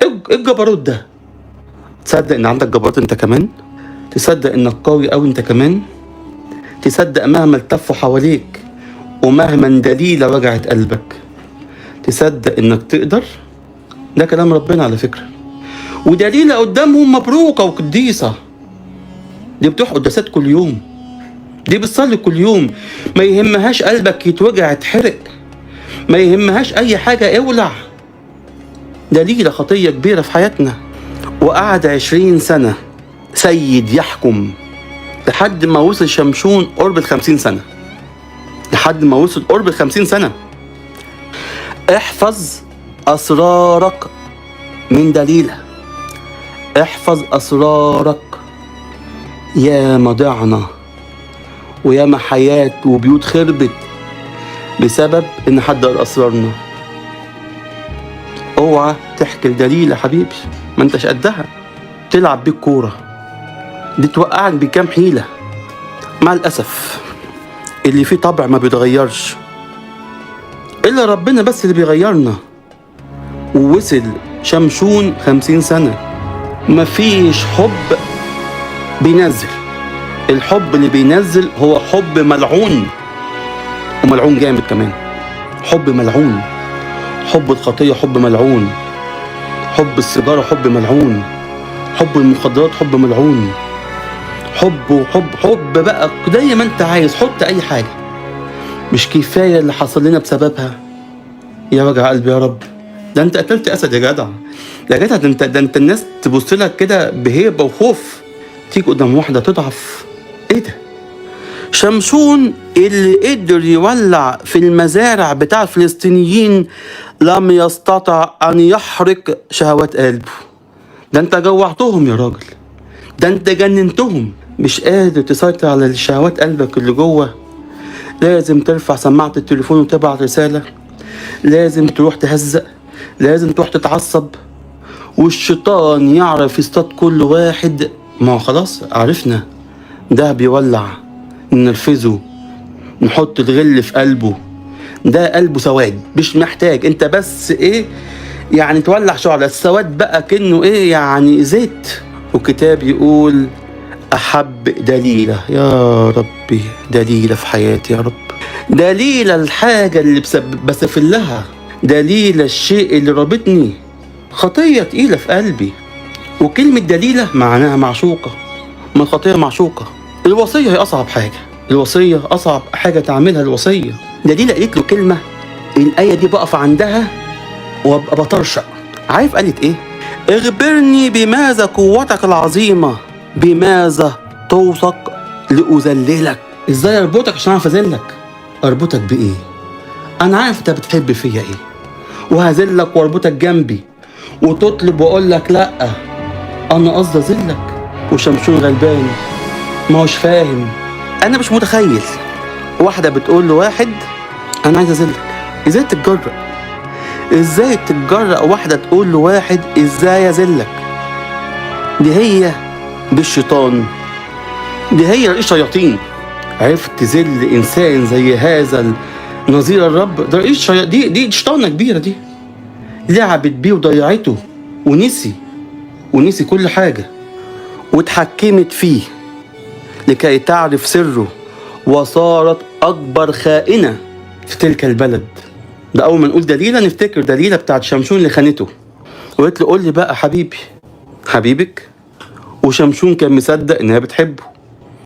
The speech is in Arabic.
ايه الجبروت ده؟ تصدق ان عندك جبروت انت كمان؟ تصدق انك قوي قوي انت كمان؟ تصدق مهما التفوا حواليك ومهما دليلة وجعت قلبك، تصدق انك تقدر؟ ده كلام ربنا على فكرة. ودليلة قدامهم مبروكة وقديسة، دي بتروح قداسات كل يوم، دي بتصلي كل يوم، ما يهمهاش قلبك يتوجع يتحرق، ما يهمهاش اي حاجة اولع. دليلة خطية كبيرة في حياتنا، وقعد 20 سنة سيد يحكم لحد ما وصل شمشون قرب 50 سنة، لحد ما وصل قرب 50 سنة. احفظ أسرارك من دليلة، احفظ أسرارك. يا ضعنا وياما حياة وبيوت خربت بسبب إن حد قال أسرارنا. اوعى تحكي لدليلة حبيبي، ما انتش قدها. تلعب بيك كورة دي توقعك بكام حيلة. مع الأسف اللي فيه طبع ما بيتغيرش إلا ربنا بس اللي بيغيرنا. ووصل شمشون 50 سنة مفيش حب بينزل. الحب اللي بينزل هو حب ملعون، وملعون جامد كمان. حب ملعون، حب الخطية حب ملعون، حب السيجارة حب ملعون، حب المخدرات حب ملعون، حب بقى زي ما انت عايز، حط اي حاجة. مش كفاية اللي حصل لنا بسببها؟ يا وجع قلبي يا رب، ده انت قتلت اسد يا جدع، يا جدع ده انت الناس تبص لك كده بهيبة وخوف، تيجي قدام واحدة تضعف. ايه ده؟ شمشون اللي قدر يولع في المزارع بتاع الفلسطينيين لم يستطع ان يحرق شهوات قلبه. ده انت جوعتهم يا راجل، ده انت جننتهم. مش قادر تسيطر على شهوات قلبك اللي جوه؟ لازم ترفع سماعة التليفون وتبعت رسالة، لازم تروح تهزق، لازم تروح تتعصب، والشيطان يعرف يصطاد كل واحد. ما هو خلاص عرفنا ده بيولع، ننرفزه، نحط الغل في قلبه. ده قلبه سواد، مش محتاج انت بس ايه يعني تولع شعلة. السواد بقى كأنه ايه يعني زيت. والكتاب يقول أحب دليلة، يا ربي دليلة في حياتي يا رب، دليلة الحاجة اللي بسفلها، دليلة الشيء اللي رابطني، خطية تقيلة في قلبي. وكلمة دليلة معناها معشوقة، من خطية معشوقة. الوصية هي أصعب حاجة، الوصية أصعب حاجة تعملها الوصية. دليلة قالت له كلمة الآية دي بقف عندها وابقى بطرشق. عارف قالت إيه؟ اخبرني بماذا قوتك العظيمة، بماذا توثق لأذللك. إزاي أربطك عشان أعرف أذلك؟ أربطك بإيه؟ أنا عارف أنت بتحب فيا إيه، وهذلك وأربطك جنبي وتطلب وأقول لك لأ أنا قصدي أذلك. وشمشون غلبان ما هوش فاهم. أنا مش متخيل واحدة بتقول لواحد أنا عايز أذلك. إزاي تتجرأ؟ إزاي تتجرأ واحدة تقول لواحد إزاي أذلك؟ دي هي بالشيطان، دي هي رئيس شياطين. عرفت تذل إنسان زي هذا نظير الرب؟ ده رئيس شياطين، دي شيطانة كبيرة. دي لعبت بيه وضيعته ونسي كل حاجة، واتحكمت فيه لكي تعرف سره، وصارت أكبر خائنة في تلك البلد. ده أول ما نقول دليلة نفتكر دليلة بتاعت شمشون اللي خانته. وقلت له قول لي بقى حبيبي، حبيبك. وشمشون كان مصدق إنها بتحبه.